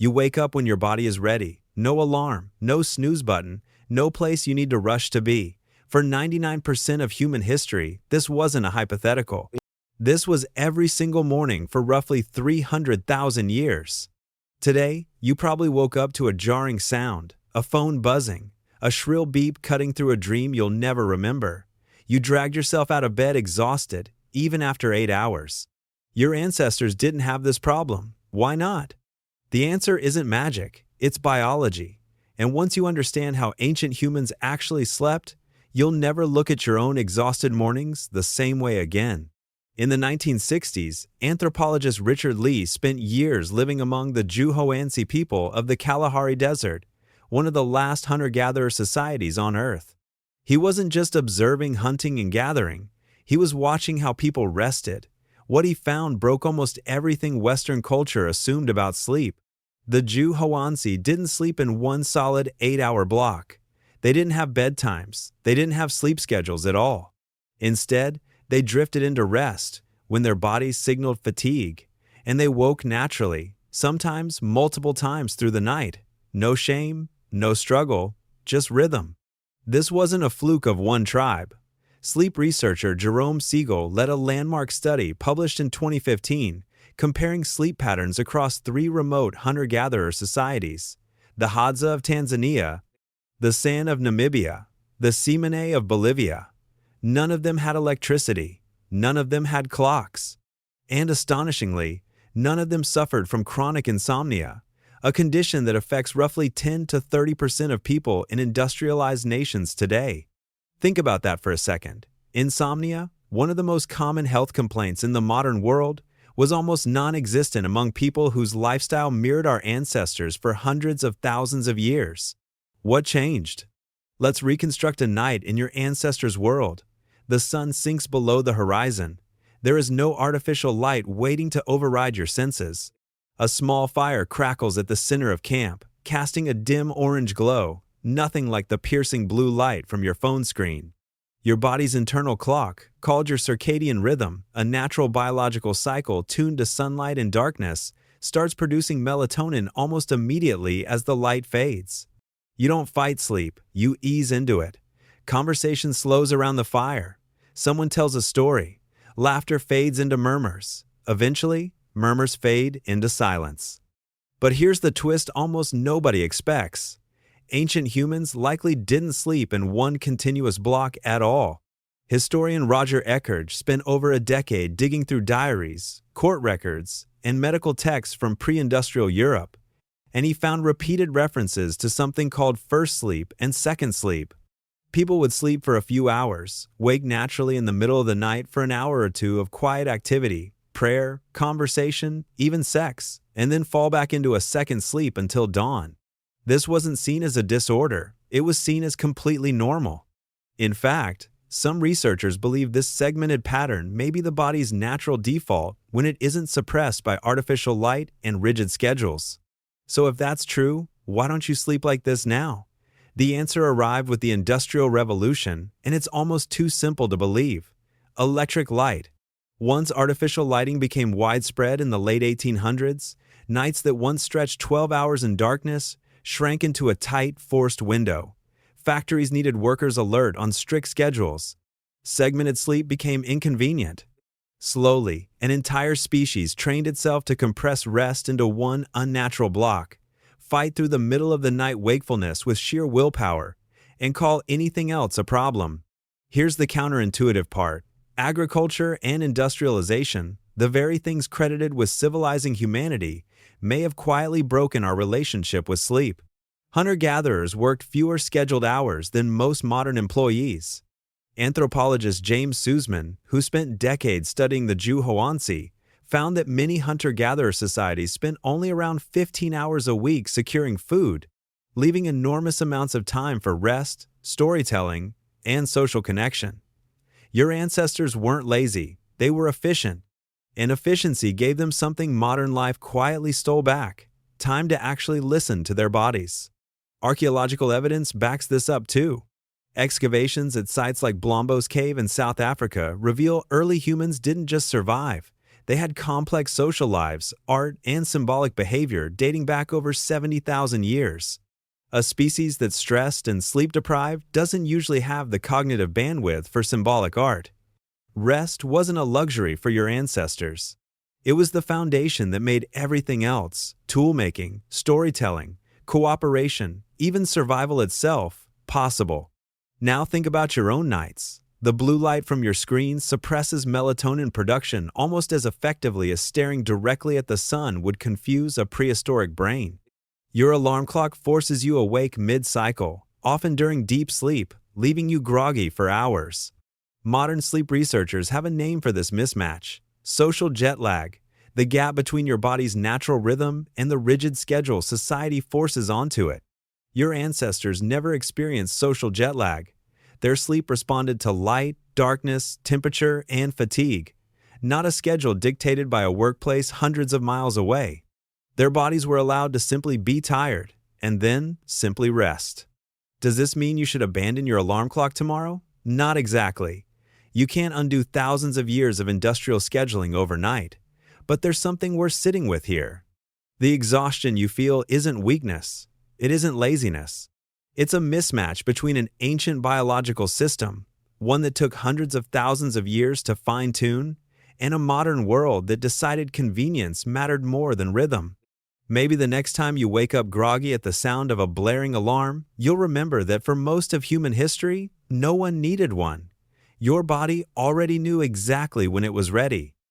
You wake up when your body is ready. No alarm, no snooze button, no place you need to rush to be. For 99% of human history, this wasn't a hypothetical. This was every single morning for roughly 300,000 years. Today, you probably woke up to a jarring sound, a phone buzzing, a shrill beep cutting through a dream you'll never remember. You dragged yourself out of bed exhausted, even after 8 hours. Your ancestors didn't have this problem. Why not? The answer isn't magic, it's biology. And once you understand how ancient humans actually slept, you'll never look at your own exhausted mornings the same way again. In the 1960s, anthropologist Richard Lee spent years living among the hoansi people of the Kalahari Desert, one of the last hunter-gatherer societies on Earth. He wasn't just observing hunting and gathering, he was watching how people rested. What he found broke almost everything Western culture assumed about sleep. The hoansi didn't sleep in one solid 8-hour block. They didn't have bedtimes, they didn't have sleep schedules at all. Instead, they drifted into rest when their bodies signaled fatigue, and they woke naturally, sometimes multiple times through the night. No shame, no struggle, just rhythm. This wasn't a fluke of one tribe. Sleep researcher Jerome Siegel led a landmark study published in 2015 comparing sleep patterns across 3 remote hunter-gatherer societies: the Hadza of Tanzania, the San of Namibia, the Tsimane of Bolivia. None of them had electricity, none of them had clocks, and astonishingly, none of them suffered from chronic insomnia, a condition that affects roughly 10 to 30% of people in industrialized nations today. Think about that for a second. Insomnia, one of the most common health complaints in the modern world, was almost non-existent among people whose lifestyle mirrored our ancestors for hundreds of thousands of years. What changed? Let's reconstruct a night in your ancestors' world. The sun sinks below the horizon. There is no artificial light waiting to override your senses. A small fire crackles at the center of camp, casting a dim orange glow, nothing like the piercing blue light from your phone screen. Your body's internal clock, called your circadian rhythm, a natural biological cycle tuned to sunlight and darkness, starts producing melatonin almost immediately as the light fades. You don't fight sleep, you ease into it. Conversation slows around the fire. Someone tells a story. Laughter fades into murmurs. Eventually, murmurs fade into silence. But here's the twist almost nobody expects. Ancient humans likely didn't sleep in one continuous block at all. Historian Roger Ekirch spent over a decade digging through diaries, court records, and medical texts from pre-industrial Europe, and he found repeated references to something called first sleep and second sleep. People would sleep for a few hours, wake naturally in the middle of the night for an hour or two of quiet activity, prayer, conversation, even sex, and then fall back into a second sleep until dawn. This wasn't seen as a disorder, it was seen as completely normal. In fact, some researchers believe this segmented pattern may be the body's natural default when it isn't suppressed by artificial light and rigid schedules. So if that's true, why don't you sleep like this now? The answer arrived with the Industrial Revolution, and it's almost too simple to believe. Electric light. Once artificial lighting became widespread in the late 1800s, nights that once stretched 12 hours in darkness shrank into a tight, forced window. Factories needed workers alert on strict schedules. Segmented sleep became inconvenient. Slowly, an entire species trained itself to compress rest into one unnatural block, fight through the middle of the night wakefulness with sheer willpower, and call anything else a problem. Here's the counterintuitive part. Agriculture and industrialization, the very things credited with civilizing humanity, may have quietly broken our relationship with sleep. Hunter-gatherers worked fewer scheduled hours than most modern employees. Anthropologist James Tsimane, who spent decades studying the hoansi, found that many hunter-gatherer societies spent only around 15 hours a week securing food, leaving enormous amounts of time for rest, storytelling, and social connection. Your ancestors weren't lazy, they were efficient. And efficiency gave them something modern life quietly stole back: time to actually listen to their bodies. Archaeological evidence backs this up too. Excavations at sites like Blombos Cave in South Africa reveal early humans didn't just survive, They had complex social lives, art, and symbolic behavior dating back over 70,000 years. A species that's stressed and sleep-deprived doesn't usually have the cognitive bandwidth for symbolic art. Rest wasn't a luxury for your ancestors. It was the foundation that made everything else, tool-making, storytelling, cooperation, even survival itself, possible. Now think about your own nights. The blue light from your screen suppresses melatonin production almost as effectively as staring directly at the sun would confuse a prehistoric brain. Your alarm clock forces you awake mid-cycle, often during deep sleep, leaving you groggy for hours. Modern sleep researchers have a name for this mismatch: social jet lag, the gap between your body's natural rhythm and the rigid schedule society forces onto it. Your ancestors never experienced social jet lag. Their sleep responded to light, darkness, temperature, and fatigue, not a schedule dictated by a workplace hundreds of miles away. Their bodies were allowed to simply be tired, and then simply rest. Does this mean you should abandon your alarm clock tomorrow? Not exactly. You can't undo thousands of years of industrial scheduling overnight. But there's something worth sitting with here. The exhaustion you feel isn't weakness. It isn't laziness. It's a mismatch between an ancient biological system, one that took hundreds of thousands of years to fine-tune, and a modern world that decided convenience mattered more than rhythm. Maybe the next time you wake up groggy at the sound of a blaring alarm, you'll remember that for most of human history, no one needed one. Your body already knew exactly when it was ready.